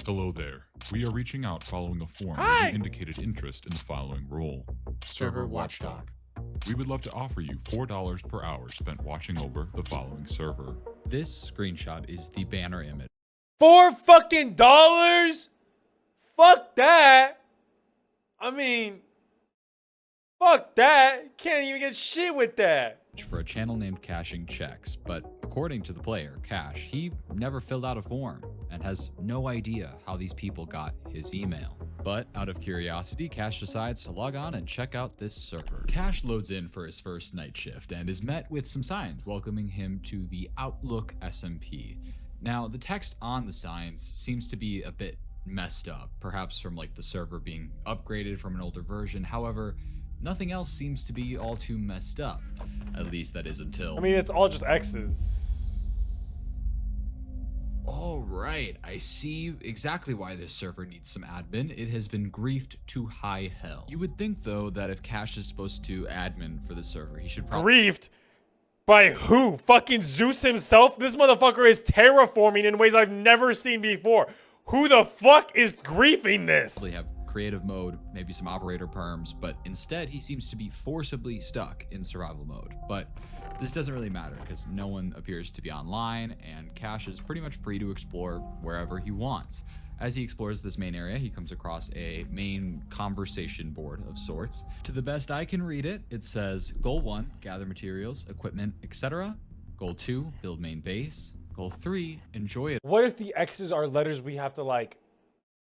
Hello there. We are reaching out following a form where you indicated interest in the following role. Server Watchdog. We would love to offer you $4 per hour spent watching over the following server. This screenshot is the banner image. $4 fucking dollars? Fuck that. I mean, fuck that. Can't even get shit with that. For a channel named Caching Checks, but according to the player, Cash, he never filled out a form and has no idea how these people got his email. But out of curiosity, Cash decides to log on and check out this server. Cash loads in for his first night shift and is met with some signs welcoming him to the Outlook SMP. Now, the text on the signs seems to be a bit messed up, perhaps from like the server being upgraded from an older version. However, nothing else seems to be all too messed up. At least that is until... I mean, it's all just X's. All right, I see exactly why this server needs some admin. It has been griefed to high hell. You would think, though, that if Cash is supposed to admin for the server, he should probably... Griefed? By who? Fucking Zeus himself? This motherfucker is terraforming in ways I've never seen before. Who the fuck is griefing this? have creative mode, maybe some operator perms, but instead he seems to be forcibly stuck in survival mode. But this doesn't really matter because no one appears to be online and Cash is pretty much free to explore wherever he wants. As he explores this main area, he comes across a main conversation board of sorts. To the best I can read it, it says Goal 1, gather materials, equipment, etc. Goal 2, build main base. Goal 3, enjoy it. What if the X's are letters we have to like...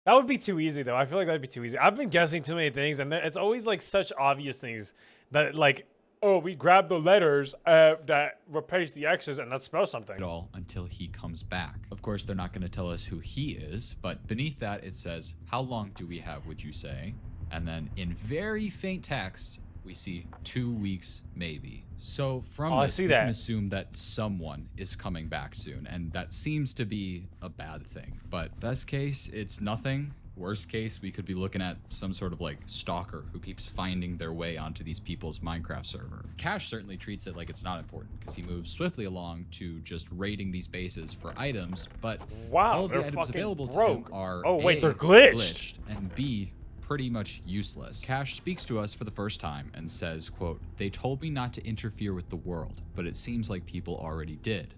That would be too easy, though. I feel like that'd be too easy. I've been guessing too many things, and it's always like such obvious things that, like, oh, we grab the letters that replace the X's, and that spells something. At all until he comes back. Of course, they're not going to tell us who he is, but beneath that it says, "How long do we have? Would you say?" And then in very faint text, we see 2 weeks, maybe. So from this, we can assume that someone is coming back soon, and that seems to be a bad thing. But best case, it's nothing. Worst case, we could be looking at some sort of like stalker who keeps finding their way onto these people's Minecraft server. Cash certainly treats it like it's not important because he moves swiftly along to just raiding these bases for items, but all of the items available to him are they're glitched, and B, pretty much useless. Cash speaks to us for the first time and says, quote, "They told me not to interfere with the world, but it seems like people already did."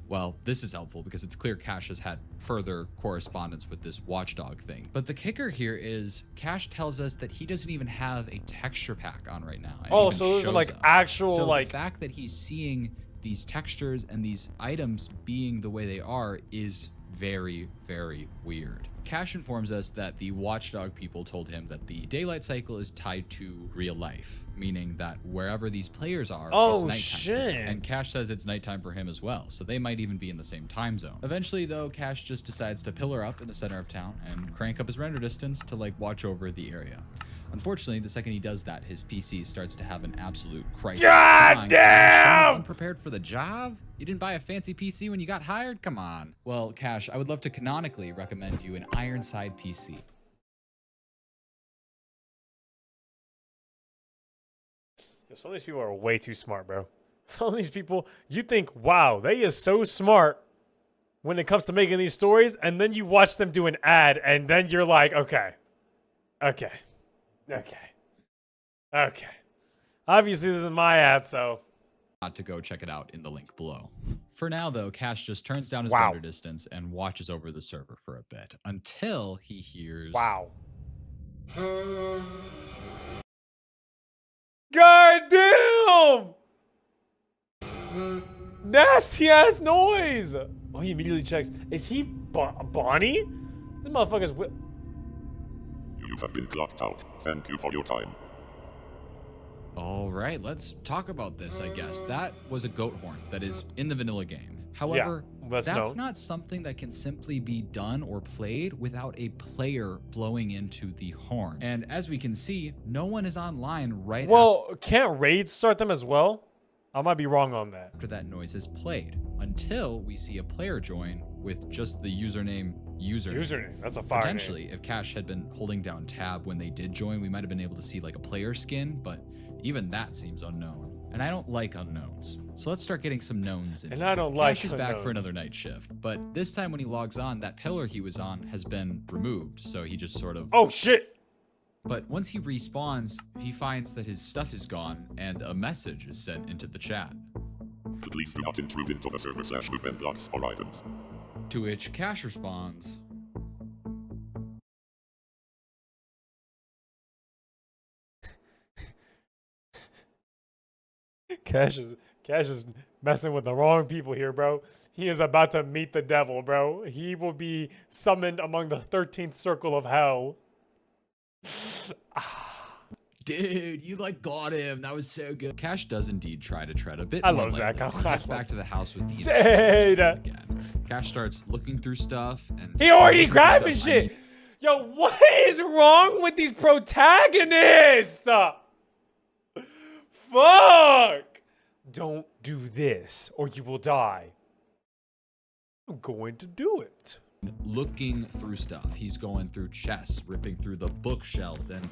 Well, this is helpful because it's clear Cash has had further correspondence with this Watchdog thing. But the kicker here is Cash tells us that he doesn't even have a texture pack on right now. Oh, so those are like actual, so like... the fact that he's seeing these textures and these items being the way they are is very, very weird. Cash informs us that the Watchdog people told him that the daylight cycle is tied to real life, meaning that wherever these players are, it's nighttime. Shit. And Cash says it's nighttime for him as well, so they might even be in the same time zone. Eventually, though, Cash just decides to pillar up in the center of town and crank up his render distance to like watch over the area. Unfortunately, the second he does that, his PC starts to have an absolute crisis. God damn! Unprepared for the job? You didn't buy a fancy PC when you got hired? Come on. Well, Cash, I would love to canonically recommend you an Ironside PC. Some of these people are way too smart, bro. Some of these people, you think, wow, they is so smart when it comes to making these stories, and then you watch them do an ad, and then you're like, okay. Obviously, this isn't my ad, so... Not to go check it out in the link below. For now, though, Cash just turns down his render distance and watches over the server for a bit, until he hears... Wow. God damn! Nasty ass noise! Oh, he immediately checks. Is he Bonnie? This motherfucker's... You have been clocked out. Thank you for your time. All right, let's talk about this, I guess. That was a goat horn that is in the vanilla game. However, that's not something that can simply be done or played without a player blowing into the horn. And as we can see, no one is online right Well, can't raids start them as well? I might be wrong on that. After that noise is played, until we see a player join with just the username. That's a fire Potentially, name. if Cash had been holding down tab when they did join, we might have been able to see like a player skin, but even that seems unknown. And I don't like unknowns. So let's start getting some knowns in. And I don't like Cash is back for unknowns. another night shift, but this time when he logs on, that pillar he was on has been removed, so he just sort of... Oh, shit. But once he respawns, he finds that his stuff is gone, and a message is sent into the chat. Please do not intrude into the server / movement blocks or items. To which Cash responds, Cash is messing with the wrong people here, bro. He is about to meet the devil, bro. He will be summoned among the 13th circle of hell. dude, you like got him. That was so good. Cash does indeed try to tread a bit I more love Zach. lightly. I He gets love back to the house with the Dude. again. Cash starts looking through stuff and He already looking through grabbed stuff. his I shit. mean, Yo, what is wrong with these protagonists? Fuck! Don't do this or you will die. I'm going to do it. looking through stuff. He's going through chests, ripping through the bookshelves, and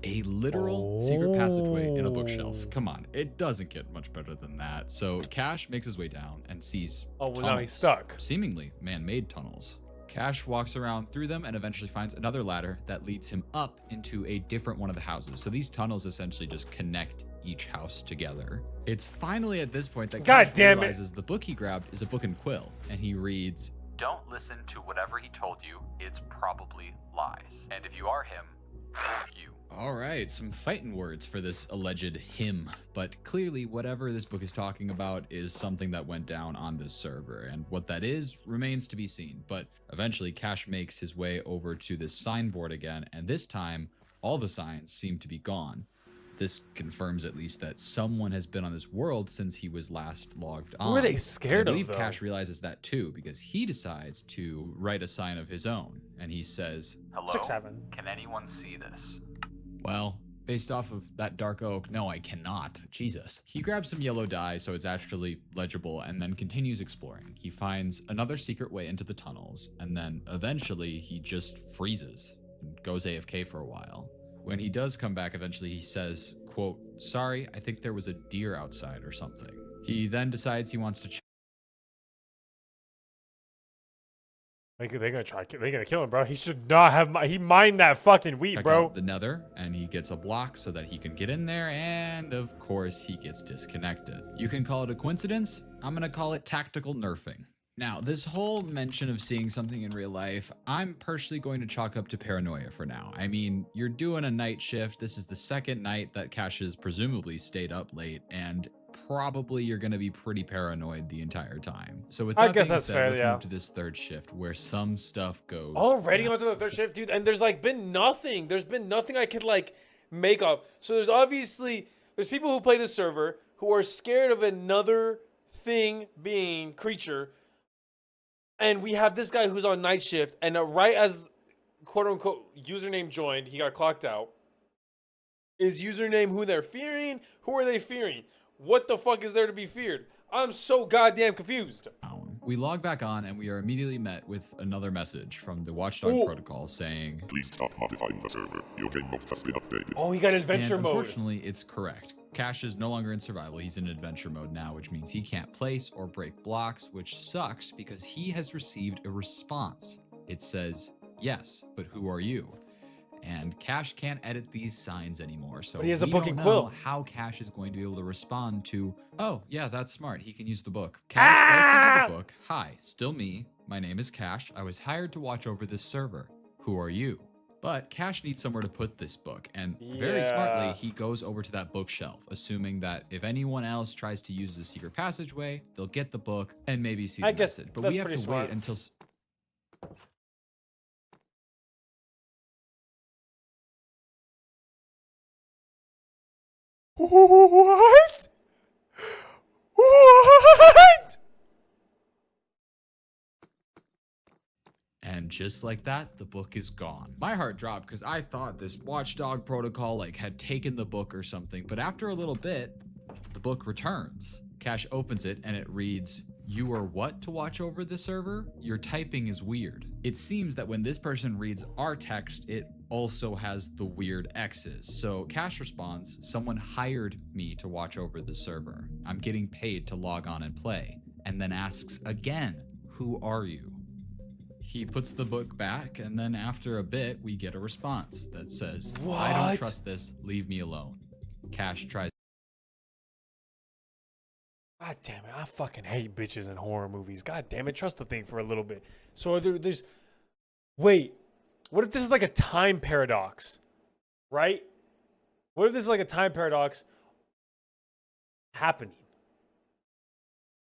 a literal secret passageway in a bookshelf. Come on, it doesn't get much better than that. So Cash makes his way down and sees Oh, well, now tunnels, he's stuck. seemingly man-made tunnels. Cash walks around through them and eventually finds another ladder that leads him up into a different one of the houses. So these tunnels essentially just connect each house together. It's finally at this point that God Cash damn it. realizes the book he grabbed is a book and quill, and he reads, "Don't listen to whatever he told you. It's probably lies. And if you are him, you." All right, some fighting words for this alleged him, but clearly whatever this book is talking about is something that went down on this server, and what that is remains to be seen. But eventually Cash makes his way over to this signboard again, and this time all the signs seem to be gone. This confirms at least that someone has been on this world since he was last logged on. Who are they scared I of, believe though? Cash realizes that too, because he decides to write a sign of his own, and he says, "Hello, 6-7. can anyone see this?" Well, based off of that dark oak, no, I cannot. Jesus. He grabs some yellow dye so it's actually legible and then continues exploring. He finds another secret way into the tunnels, and then eventually he just freezes and goes AFK for a while. When he does come back, eventually he says, quote, "Sorry, I think there was a deer outside or something." He then decides he wants to They're gonna kill him, bro. He should not have. He mined that fucking wheat, check bro. out the nether, and he gets a block so that he can get in there, and of course he gets disconnected. You can call it a coincidence. I'm gonna call it tactical nerfing. Now, this whole mention of seeing something in real life, I'm personally going to chalk up to paranoia for now. I mean, you're doing a night shift. This is the second night that Cash has presumably stayed up late, and probably you're going to be pretty paranoid the entire time. So with that I guess being that's said, fair, let's yeah. move to this third shift where some stuff goes Already down. onto the third shift, dude. And there's like been nothing. There's been nothing I could like make up. So there's obviously people who play this server who are scared of another thing being creature. And we have this guy who's on night shift, and right as quote unquote username joined, he got clocked out. Is username who they're fearing? Who are they fearing? What the fuck is there to be feared? I'm so goddamn confused. We log back on and we are immediately met with another message from the Watchdog Ooh. protocol saying, Please stop modifying the server. Your game mode has been updated. Oh, he got adventure and mode. unfortunately, it's correct. Cash is no longer in survival. He's in adventure mode now, which means he can't place or break blocks, which sucks because he has received a response. It says, "Yes, but who are you?" And Cash can't edit these signs anymore, so But he has a we book don't and know quill. how Cash is going to be able to respond to, "Oh, yeah, that's smart. He can use the book." Cash writes into the book, "Hi, still me. My name is Cash. I was hired to watch over this server. Who are you?" But Cash needs somewhere to put this book, and very smartly, Yeah. he goes over to that bookshelf, assuming that if anyone else tries to use the secret passageway, they'll get the book and maybe see the I guess message. But that's we have pretty to smart. wait until... What? What? And just like that, the book is gone. My heart dropped because I thought this Watchdog protocol had taken the book or something, but after a little bit, the book returns. Cash opens it and it reads, You are what to watch over the server? Your typing is weird. It seems that when this person reads our text, it also has the weird X's. So Cash responds, someone hired me to watch over the server. I'm getting paid to log on and play. And then asks again, who are you? He puts the book back, and then after a bit, we get a response that says, I don't trust this, leave me alone. Cash tries. God damn it, I fucking hate bitches in horror movies. God damn it, trust the thing for a little bit. So there's... Wait, what if this is like a time paradox? Right? What if this is like a time paradox happening?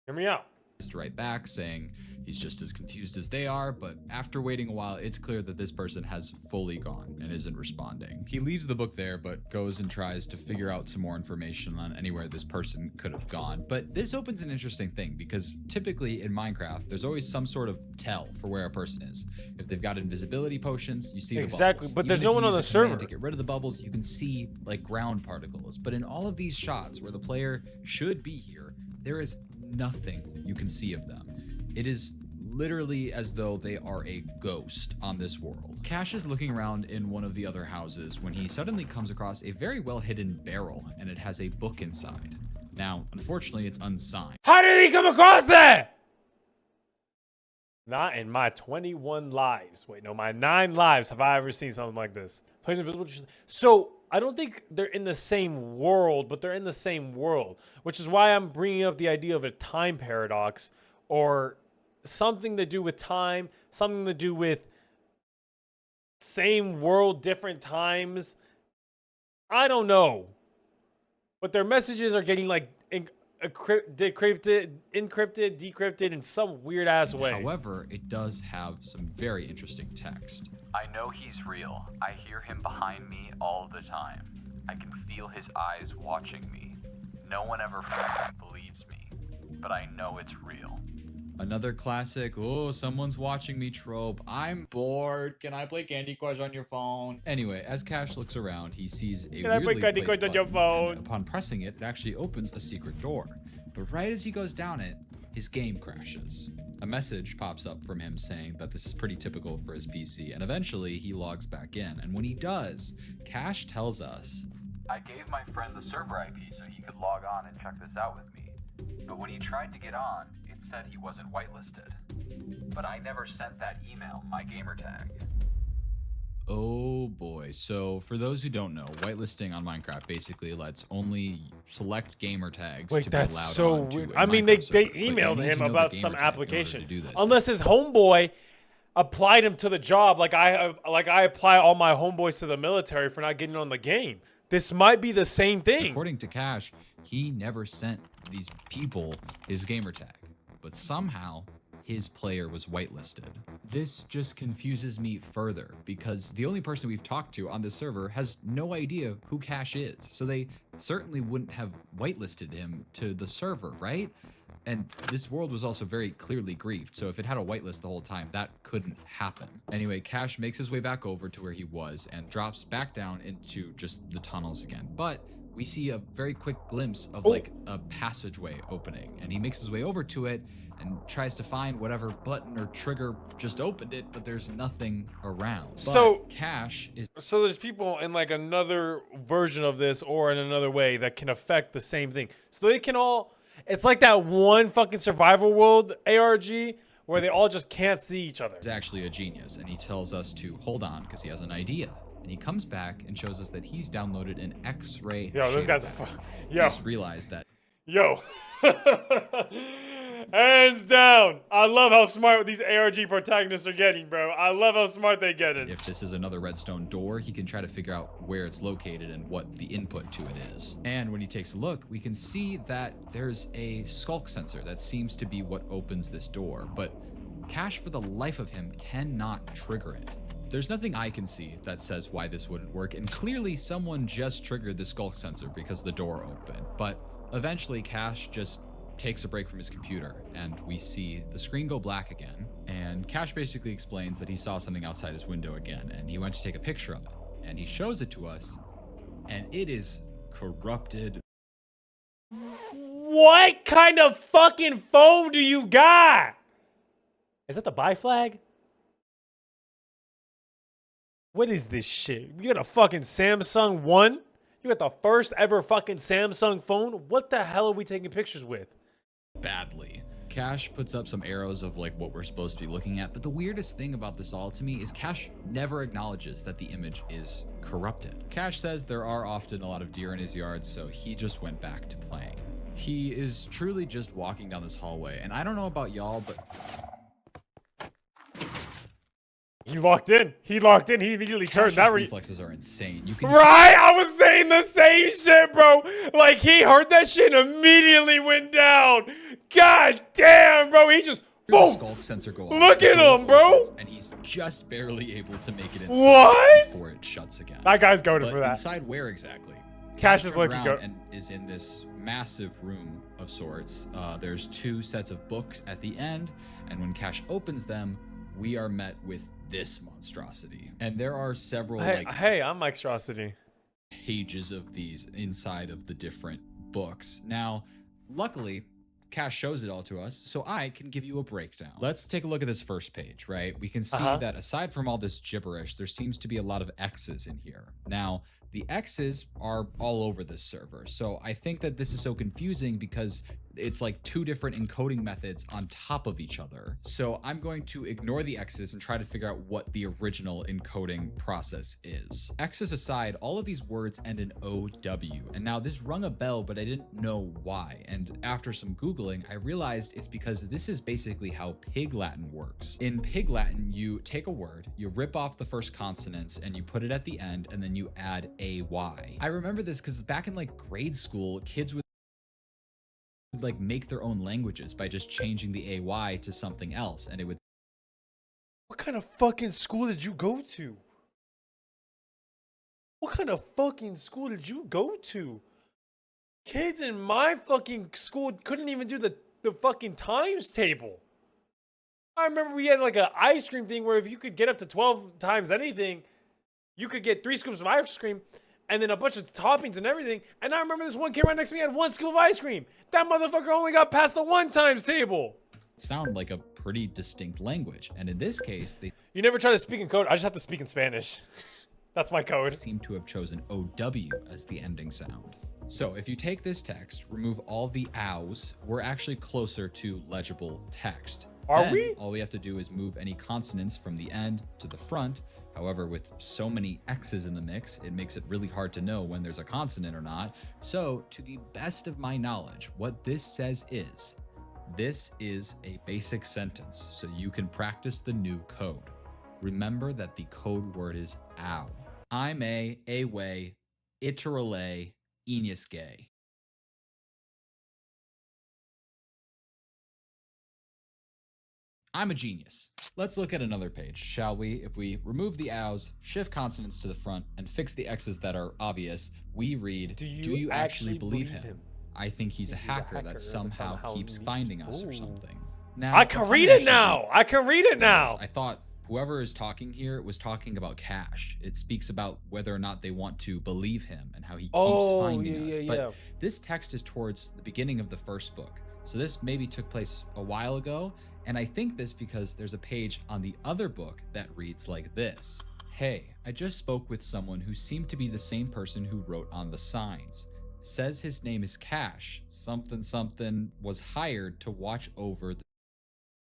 Hear me out. Right back saying he's just as confused as they are, but after waiting a while, it's clear that this person has fully gone and isn't responding. He leaves the book there, but goes and tries to figure out some more information on anywhere this person could have gone. But this opens an interesting thing, because typically in Minecraft, there's always some sort of tell for where a person is. If they've got invisibility potions, you see the bubbles. But there's Even no if one you on the use a command server. to get rid of the bubbles, you can see like ground particles. But in all of these shots where the player should be here, there is nothing you can see of them. It is literally as though they are a ghost on this world. Cash is looking around in one of the other houses when he suddenly comes across a very well hidden barrel, and it has a book inside. Now, unfortunately, it's unsigned. How did he come across that? Not in my 21 lives. Wait, no, my 9 lives have I ever seen something like this. Plays invisible. So I don't think they're in the same world, but they're in the same world, which is why I'm bringing up the idea of a time paradox, or something to do with time, something to do with same world, different times. I don't know. But their messages are getting like encrypted, decrypted in some weird ass way. However, it does have some very interesting text. I know he's real. I hear him behind me all the time. I can feel his eyes watching me. No one ever believes me, but I know it's real. Another classic, oh, someone's watching me trope. I'm bored. Can I play Candy Crush on your phone? Anyway, as Cash looks around, he sees a Can I play weirdly Candy placed Crush on your button, phone? and upon pressing it, it actually opens a secret door. But right as he goes down it, his game crashes. A message pops up from him saying that this is pretty typical for his PC, and eventually he logs back in. And when he does, Cash tells us, I gave my friend the server IP so he could log on and check this out with me. But when he tried to get on, it said he wasn't whitelisted. But I never sent that email my gamertag. oh boy. So for those who don't know, whitelisting on Minecraft basically lets only select gamer tags Wait, to be allowed that's so onto weird. a I mean, they Minecraft server, but you emailed need him to know the about gamer some tag in order application. to do this. Unless his homeboy applied him to the job, like I apply all my homeboys to the military for not getting on the game. This might be the same thing. According to Cash, he never sent these people his gamer tag, but somehow his player was whitelisted. This just confuses me further because the only person we've talked to on this server has no idea who Cash is. So they certainly wouldn't have whitelisted him to the server, right? And this world was also very clearly griefed, so if it had a whitelist the whole time, that couldn't happen. Anyway, Cash makes his way back over to where he was and drops back down into just the tunnels again. But we see a very quick glimpse of like a passageway opening, and he makes his way over to it and tries to find whatever button or trigger just opened it, but there's nothing around. But So Cash is So there's people in like another version of this or in another way that can affect the same thing. So they can all, it's like that one fucking survival world ARG where they all just can't see each other. actually a genius, and he tells us to hold on because he has an idea. And he comes back and shows us that he's downloaded an X-ray. Yo, this guy's a yo, He's realized that yo. Hands down. I love how smart these ARG protagonists are getting, bro. I love how smart they get it. if this is another redstone door, he can try to figure out where it's located and what the input to it is. And when he takes a look, we can see that there's a skulk sensor that seems to be what opens this door, but Cash, for the life of him, cannot trigger it. There's nothing I can see that says why this wouldn't work, and clearly someone just triggered the skulk sensor because the door opened. But eventually Cash just takes a break from his computer, and we see the screen go black again, and Cash basically explains that he saw something outside his window again, and he went to take a picture of it, and he shows it to us, and it is corrupted. What kind of fucking phone do you got? Is that the buy flag? What is this shit? You got a fucking Samsung One? You got the first ever fucking Samsung phone? What the hell are we taking pictures with? Badly. Cash puts up some arrows of like what we're supposed to be looking at, but the weirdest thing about this all to me is Cash never acknowledges that the image is corrupted. Cash says there are often a lot of deer in his yard, so he just went back to playing. He is truly just walking down this hallway, and I don't know about y'all, but He locked in. He locked in. He immediately turned that. Reflexes are insane. You can Right? I was saying the same shit, bro. Like, he heard that shit and immediately went down. God damn, bro. He just, the boom. skulk sensor go off. Look at him, bro. And he's just barely able to make it inside What? before it shuts again. That guy's goaded But for that. inside where exactly? Cash is turns looking around go. and is in this massive room of sorts. There's 2 sets of books at the end, and when Cash opens them, we are met with this monstrosity. And there are several Hey, I'm Mike Strosity. pages of these inside of the different books. Now, luckily, Cash shows it all to us, so I can give you a breakdown. Let's take a look at this first page, right? We can see that aside from all this gibberish, there seems to be a lot of X's in here. Now, the X's are all over this server, so I think that this is so confusing because it's like 2 different encoding methods on top of each other. So I'm going to ignore the X's and try to figure out what the original encoding process is. X's aside, all of these words end in OW, and now this rung a bell, but I didn't know why. And after some Googling, I realized it's because this is basically how Pig Latin works. In Pig Latin, you take a word, you rip off the first consonants, and you put it at the end, and then you add AY. I remember this because back in like grade school, kids would like make their own languages by just changing the AY to something else, and it would. What kind of fucking school did you go to? What kind of fucking school did you go to? Kids in my fucking school couldn't even do the fucking times table. I remember we had like an ice cream thing where if you could get up to 12 times anything, you could get 3 scoops of ice cream and then a bunch of toppings and everything. And I remember this one kid right next to me had 1 scoop of ice cream. That motherfucker only got past the 1 times table. Sound like a pretty distinct language, and in this case, they You never try to speak in code. I just have to speak in Spanish. That's my code. seem to have chosen OW as the ending sound. So if you take this text, remove all the ows, we're actually closer to legible text. Are Then, we? All we have to do is move any consonants from the end to the front. However, with so many X's in the mix, it makes it really hard to know when there's a consonant or not. So, to the best of my knowledge, what this says is, this is a basic sentence, so you can practice the new code. Remember that the code word is ow. I'm a way, iterale, enius gay. I'm a genius. Let's look at another page, shall we? If we remove the ows, shift consonants to the front, and fix the X's that are obvious, we read, do you actually believe him? I think he's a hacker that somehow keeps finding us or something. Now, I can read it now. I can read it now. I thought whoever is talking here was talking about Cash. It speaks about whether or not they want to believe him and how he keeps finding us. But this text is towards the beginning of the first book. So this maybe took place a while ago. And I think this because there's a page on the other book that reads like this. Hey, I just spoke with someone who seemed to be the same person who wrote on the signs. Says his name is Cash. Something was hired to watch over the...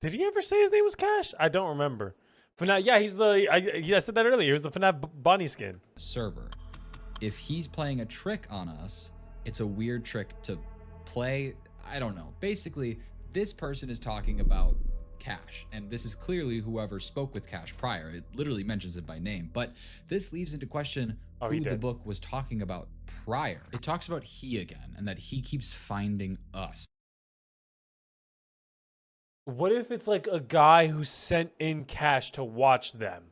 Did he ever say his name was Cash? I don't remember. FNAF, yeah, he's the, I said that earlier. He was the FNAF Bonnie skin. server. If he's playing a trick on us, it's a weird trick to play. I don't know. Basically, this person is talking about Cash, and this is clearly whoever spoke with Cash prior. It literally mentions it by name, but this leaves into question who the book was talking about prior. It talks about he again, and that he keeps finding us. What if it's like a guy who sent in Cash to watch them?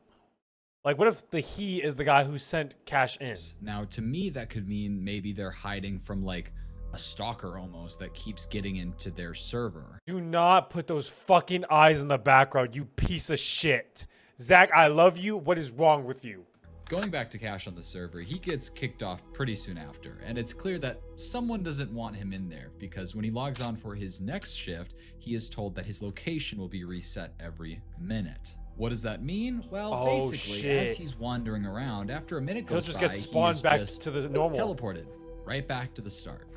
Like, what if the he is the guy who sent Cash in? Now, to me, that could mean maybe they're hiding from like a stalker almost that keeps getting into their server. Do not put those fucking eyes in the background, you piece of shit. Zach, I love you. What is wrong with you? Going back to Cash on the server, he gets kicked off pretty soon after, and it's clear that someone doesn't want him in there because when he logs on for his next shift, he is told that his location will be reset every minute. What does that mean? Well, basically, as he's wandering around, after a minute goes He'll just by, get spawned back just to the normal. teleported right back to the start.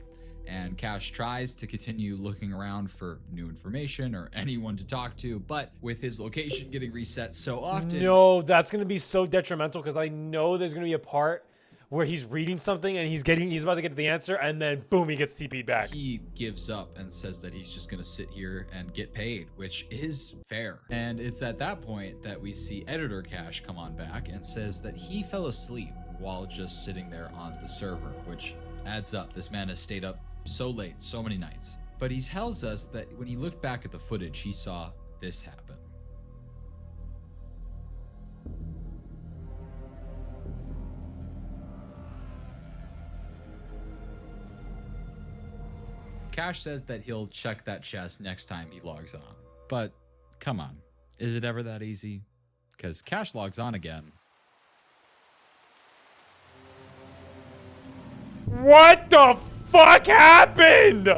And Cash tries to continue looking around for new information or anyone to talk to, but with his location getting reset so often... No, that's going to be so detrimental because I know there's going to be a part where he's reading something and he's about to get the answer and then boom, he gets TP'd back. He gives up and says that he's just going to sit here and get paid, which is fair. And it's at that point that we see Editor Cash come on back and says that he fell asleep while just sitting there on the server, which adds up. This man has stayed up so late, so many nights. But he tells us that when he looked back at the footage, he saw this happen. Cash says that he'll check that chest next time he logs on. But come on, is it ever that easy? Because Cash logs on again. What the fuck happened?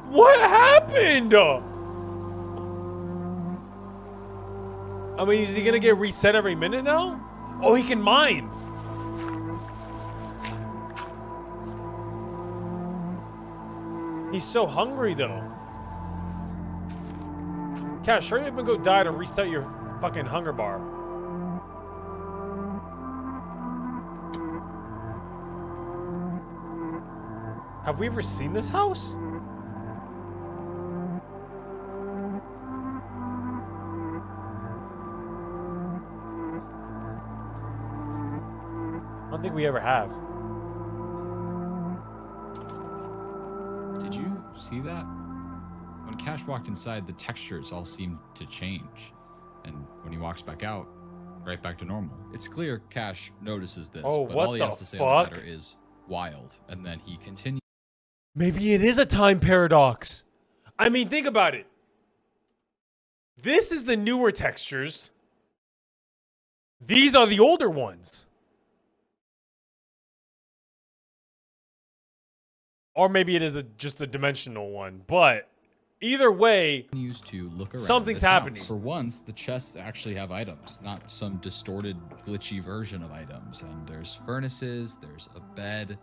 What happened? I mean, is he gonna get reset every minute now? Oh, he can mine. He's so hungry though. Cash, hurry up and go die to reset your fucking hunger bar. Have we ever seen this house? I don't think we ever have. Did you see that? When Cash walked inside, the textures all seemed to change. And when he walks back out, right back to normal. It's clear Cash notices this, Oh, but what all he the has to say on the fuck? matter is wild. And then he continues. Maybe it is a time paradox. I mean, think about it. This is the newer textures. These are the older ones. Or maybe it is just a dimensional one. But either way, To look around something's this house. happening. For once, the chests actually have items, not some distorted, glitchy version of items. And there's furnaces, there's a bed.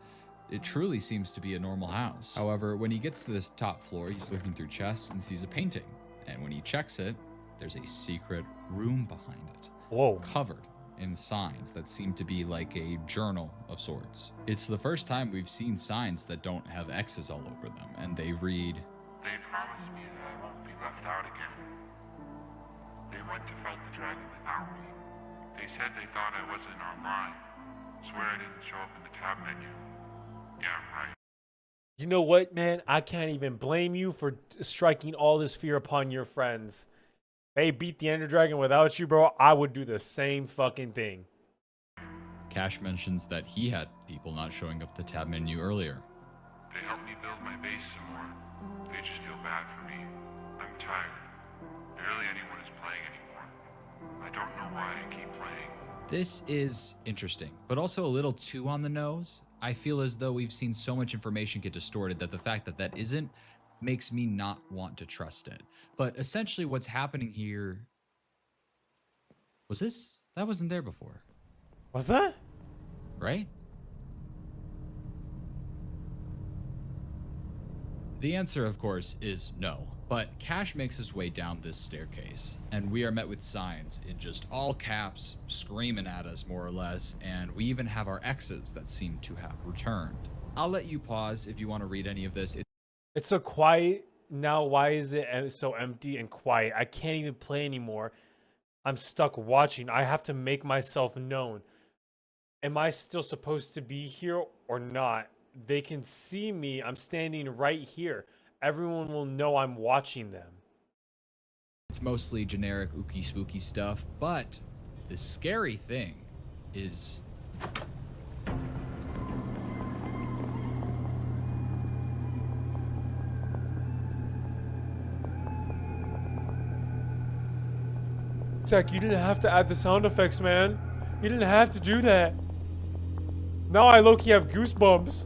It truly seems to be a normal house. However, when he gets to this top floor, he's looking through chests and sees a painting. And when he checks it, there's a secret room behind it. whoa. Covered in signs that seem to be like a journal of sorts. It's the first time we've seen signs that don't have X's all over them, and they read, They promised me that I won't be left out again. They went to fight the dragon without me. They said they thought I wasn't online. Swear I didn't show up in the tab menu. Yeah, right. You know what, man? I can't even blame you for striking all this fear upon your friends. They beat the Ender Dragon without you, bro. I would do the same fucking thing. Cash mentions that he had people not showing up the tab menu earlier. They helped me build my base some more. They just feel bad for me. I'm tired. Barely anyone is playing anymore. I don't know why I keep playing. This is interesting, but also a little too on the nose. I feel as though we've seen so much information get distorted that the fact that that isn't makes me not want to trust it. But essentially what's happening here... Was this? That wasn't there before, What's that? right? The answer, of course, is no. But Cash makes his way down this staircase, and we are met with signs in just all caps, screaming at us more or less, and we even have our X's that seem to have returned. I'll let you pause if you want to read any of this. It's so quiet now. Why is it so empty and quiet? I can't even play anymore. I'm stuck watching. I have to make myself known. Am I still supposed to be here or not? They can see me. I'm standing right here. Everyone will know I'm watching them. It's mostly generic ooky spooky stuff, but the scary thing is Tech, you didn't have to add the sound effects, man. You didn't have to do that. Now I low-key have goosebumps.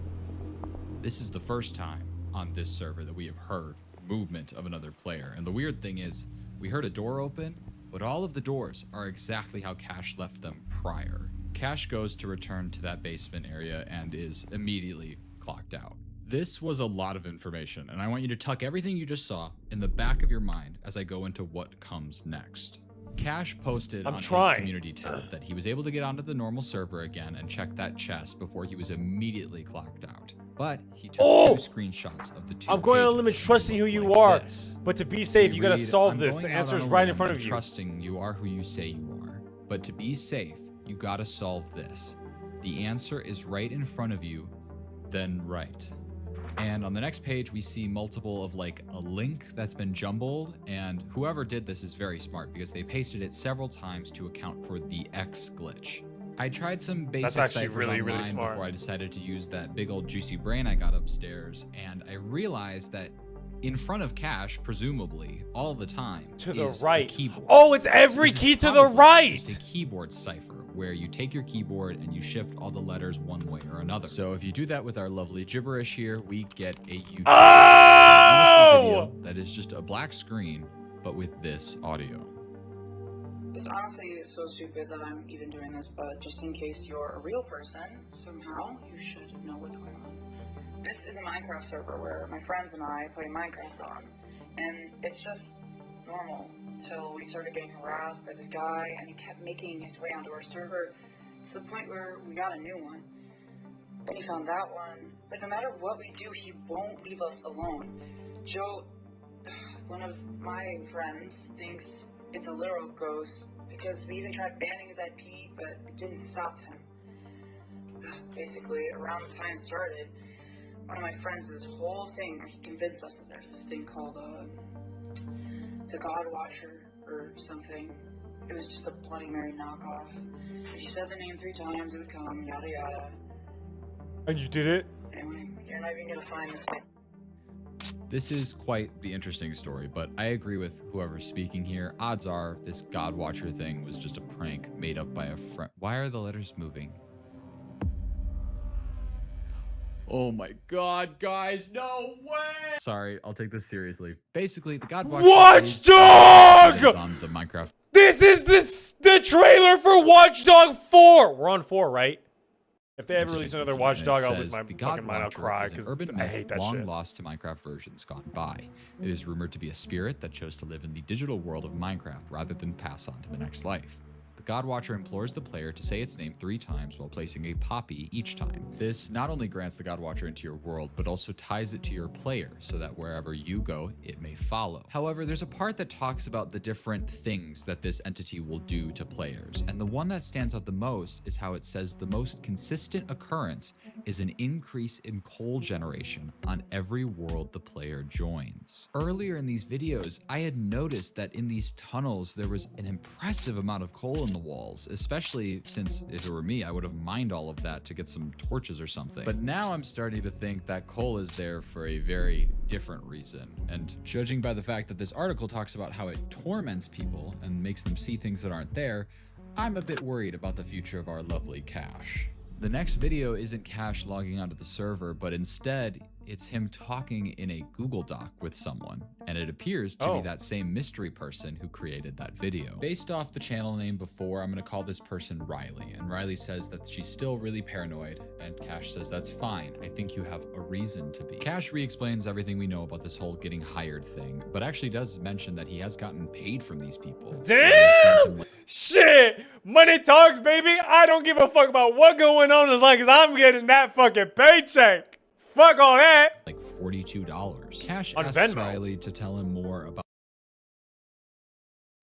This is the first time on this server that we have heard movement of another player. And the weird thing is, we heard a door open, but all of the doors are exactly how Cash left them prior. Cash goes to return to that basement area and is immediately clocked out. This was a lot of information, and I want you to tuck everything you just saw in the back of your mind as I go into what comes next. Cash posted on his community tab that he was able to get onto the normal server again and check that chest before he was immediately clocked out. But he took 2 screenshots of the 2 I'm going on a limit trusting who you are. This. But to be safe, you gotta solve I'm this. going The out answer is on a right in limb front and of you. Trusting you are who you say you are. But to be safe, you gotta solve this. The answer is right in front of you, then right. And on the next page, we see multiple of like a link that's been jumbled, and whoever did this is very smart because they pasted it several times to account for the X glitch. I tried some basic ciphers online before I decided to use that big old juicy brain I got upstairs, and I realized that in front of Cash, presumably, all the time, to the is right. a keyboard. Oh, it's every key to the right. Just a keyboard cipher where you take your keyboard and you shift all the letters one way or another. So if you do that with our lovely gibberish here, we get a YouTube video that is just a black screen, but with this audio. It's honestly so stupid that I'm even doing this, but just in case you're a real person, somehow you should know what's going on. This is a Minecraft server where my friends and I play Minecraft on, and it's just normal until we started getting harassed by this guy, and he kept making his way onto our server to the point where we got a new one. Then he found that one, but no matter what we do, he won't leave us alone. Joe, one of my friends, thinks it's a literal ghost because we even tried banning his IP, but it didn't stop him. Basically, around the time it started, one of my friends did this whole thing where he convinced us that there's this thing called the Godwatcher or something. It was just a Bloody Mary knockoff. If you said the name 3 times, it would come, yada yada. And you did it? Anyway, you're not even gonna find this thing. This is quite the interesting story, but I agree with whoever's speaking here. Odds are this Godwatcher thing was just a prank made up by a friend. Why are the letters moving? Oh my god, guys, no way! Sorry, I'll take this seriously. Basically, the Godwatcher Watchdog! is on the Minecraft. This is the trailer for Watchdog 4! We're on 4, right? If they ever release another Watchdog, I'll lose my fucking mind. I'll cry because I hate that long shit. Lost to Minecraft versions gone by. It is rumored to be a spirit that chose to live in the digital world of Minecraft rather than pass on to the next life. The Godwatcher implores the player to say its name 3 times while placing a poppy each time. This not only grants the Godwatcher into your world, but also ties it to your player so that wherever you go, it may follow. However, there's a part that talks about the different things that this entity will do to players, and the one that stands out the most is how it says the most consistent occurrence is an increase in coal generation on every world the player joins. Earlier in these videos, I had noticed that in these tunnels, there was an impressive amount of coal in the walls, especially since if it were me, I would have mined all of that to get some torches or something. But now I'm starting to think that coal is there for a very different reason. And judging by the fact that this article talks about how it torments people and makes them see things that aren't there, I'm a bit worried about the future of our lovely Cash. The next video isn't Cash logging onto the server, but instead it's him talking in a Google Doc with someone, and it appears to be that same mystery person who created that video. Based off the channel name before, I'm gonna call this person Riley, and Riley says that she's still really paranoid, and Cash says that's fine, I think you have a reason to be. Cash re-explains everything we know about this whole getting hired thing, but actually does mention that he has gotten paid from these people. Damn! Shit! Money talks, baby! I don't give a fuck about what's going on as long as I'm getting that fucking paycheck! Fuck all that! Like $42. Cash on asks Venmo. Riley to tell him more about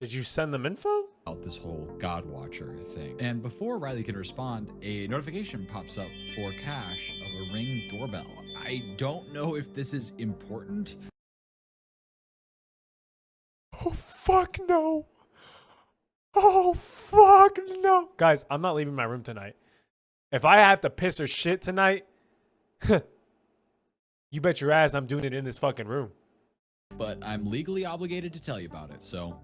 Did you send them info? this whole Godwatcher thing. And before Riley can respond, a notification pops up for Cash of a Ring doorbell. I don't know if this is important. Oh, fuck no. Oh, fuck no. Guys, I'm not leaving my room tonight. If I have to piss or shit tonight, you bet your ass I'm doing it in this fucking room. But I'm legally obligated to tell you about it, so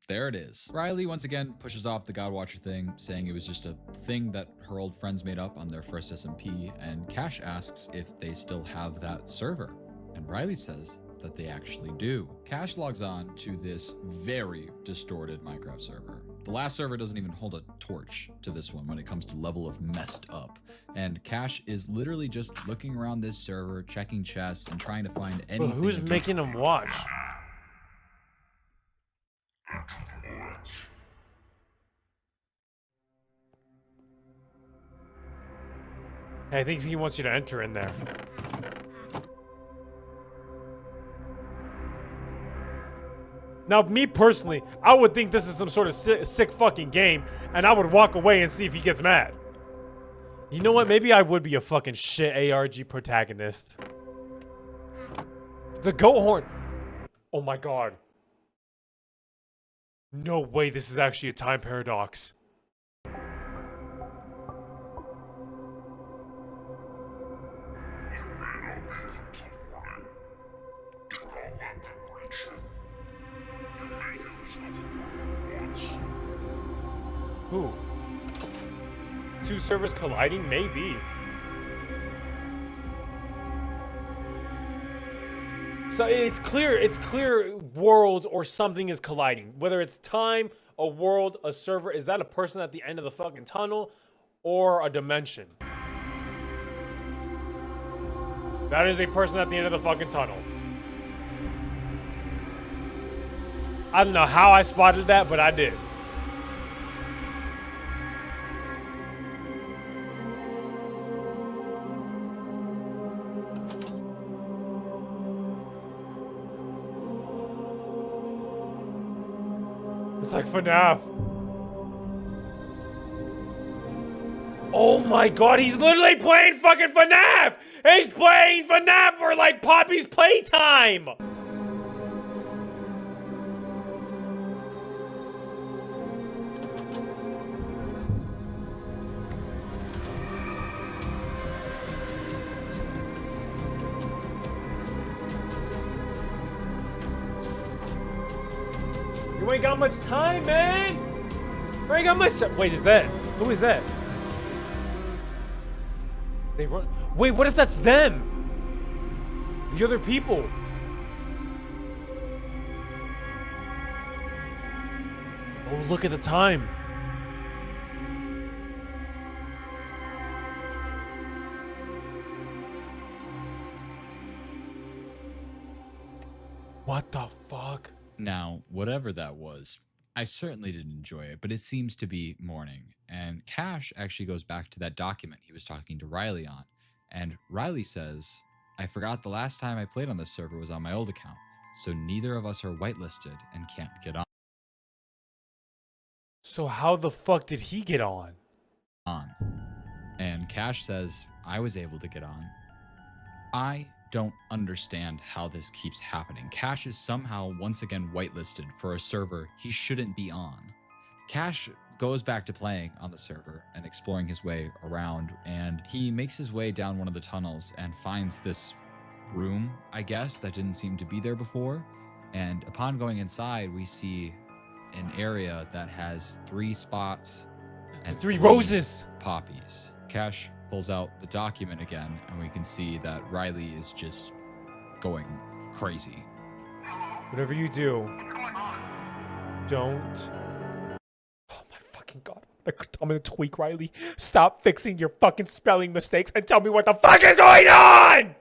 there it is. Riley once again pushes off the Godwatcher thing, saying it was just a thing that her old friends made up on their first SMP, and Cash asks if they still have that server. And Riley says that they actually do. Cash logs on to this very distorted Minecraft server. The last server doesn't even hold a torch to this one when it comes to level of messed up. And Cash is literally just looking around this server, checking chests, and trying to find anything. But who's making him watch? Hey, I think he wants you to enter in there. Now, me personally, I would think this is some sort of sick fucking game, and I would walk away and see if he gets mad. You know what? Maybe I would be a fucking shit ARG protagonist. The goat horn. Oh my god. No way this is actually a time paradox. Who? Two servers colliding? Maybe. So it's clear worlds or something is colliding. Whether it's time, a world, a server. Is that a person at the end of the fucking tunnel or a dimension? That is a person at the end of the fucking tunnel. I don't know how I spotted that, but I did. It's like FNAF. Oh my god, he's literally playing fucking FNAF! He's playing FNAF for like Poppy's playtime! You ain't got much time, man! You ain't got much time. Wait, is that? Who is that? They run. Wait, what if that's them? The other people. Oh, look at the time. What the fuck? Now, whatever that was, I certainly didn't enjoy it, but it seems to be morning. And Cash actually goes back to that document he was talking to Riley on. And Riley says, I forgot the last time I played on this server was on my old account, so neither of us are whitelisted and can't get So how the fuck did he get on? And Cash says, I was able to get on. I don't understand how this keeps happening. Cash is somehow once again whitelisted for a server he shouldn't be on. Cash goes back to playing on the server and exploring his way around, and he makes his way down one of the tunnels and finds this room, I guess, that didn't seem to be there before. And upon going inside, we see an area that has 3 spots and 3 roses. Poppies. Cash pulls out the document again, and we can see that Riley is just going crazy. Whatever you do, don't. Oh my fucking god. I'm gonna tweak Riley. Stop fixing your fucking spelling mistakes and tell me what the fuck is going on!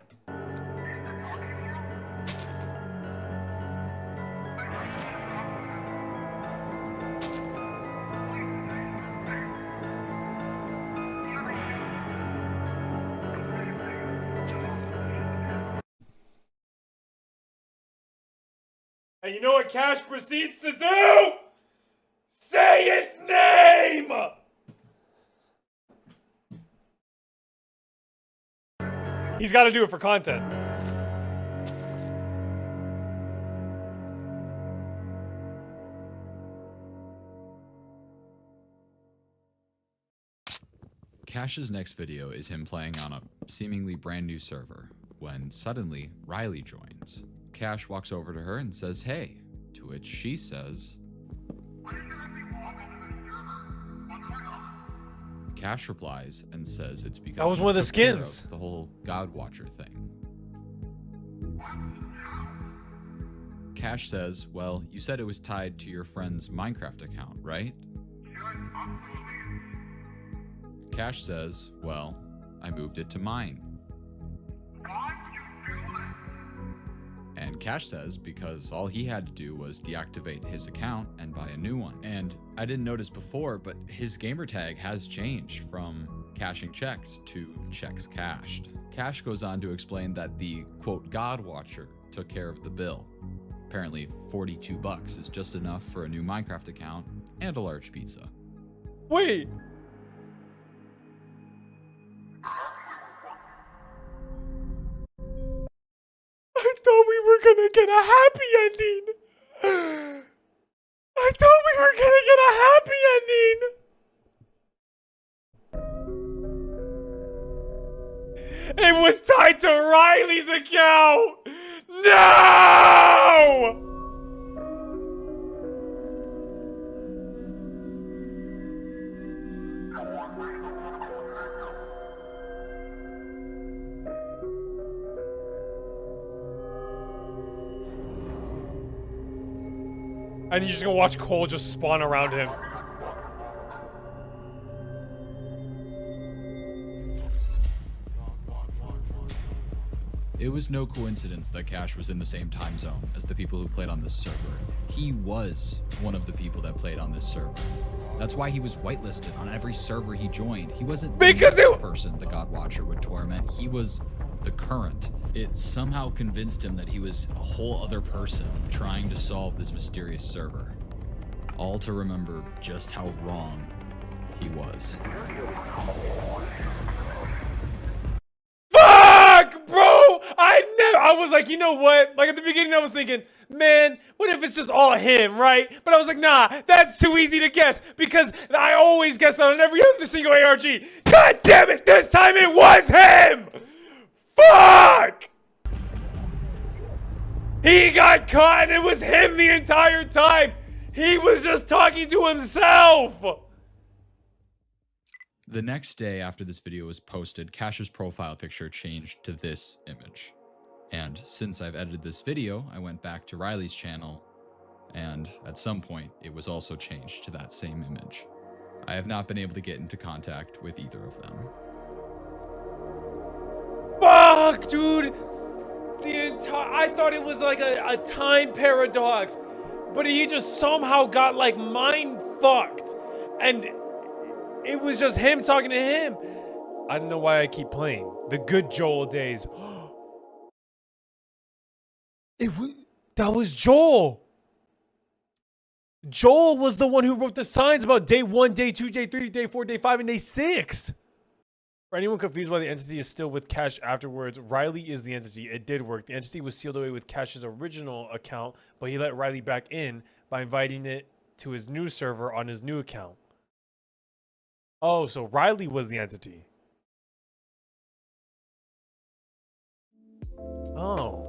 And you know what Cash proceeds to do? Say its name! He's got to do it for content. Cash's next video is him playing on a seemingly brand new server, when suddenly Riley joins. Cash walks over to her and says, hey, to which she says, Cash replies and says it's because That was he one of the took care skins. of the whole Godwatcher thing. Cash says, well, you said it was tied to your friend's Minecraft account, right? Cash says, well, I moved it to mine. And Cash says because all he had to do was deactivate his account and buy a new one. And I didn't notice before, but his gamertag has changed from cashing checks to checks cashed. Cash goes on to explain that the quote Godwatcher took care of the bill. Apparently $42 is just enough for a new Minecraft account and a large pizza. Wait. I thought we were gonna get a happy ending. I thought we were gonna get a happy ending. It was tied to Riley's account. No! And you're just gonna watch Cole just spawn around him. It was no coincidence that Cash was in the same time zone as the people who played on this server. He was one of the people that played on this server. That's why he was whitelisted on every server he joined. He wasn't the next person the Godwatcher would torment. He was the current. It somehow convinced him that he was a whole other person trying to solve this mysterious server. All to remember just how wrong he was. Fuck, bro! I was like, you know what? Like at the beginning I was thinking, man, what if it's just all him, right? But I was like, nah, that's too easy to guess because I always guess on every other single ARG. God damn it, this time it was him! Fuck! He got caught and it was him the entire time. He was just talking to himself. The next day after this video was posted, Cash's profile picture changed to this image. And since I've edited this video, I went back to Riley's channel, and at some point, it was also changed to that same image. I have not been able to get into contact with either of them. Fuck, dude! I thought it was like a time paradox, but he just somehow got like mind fucked, and it was just him talking to him. I don't know why I keep playing. The good Joel days. That was Joel. Joel was the one who wrote the signs about day 1, day 2, day 3, day 4, day 5, and day 6. For anyone confused why the entity is still with Cash afterwards, Riley is the entity. It did work. The entity was sealed away with Cash's original account, but he let Riley back in by inviting it to his new server on his new account. Oh, so Riley was the entity. Oh.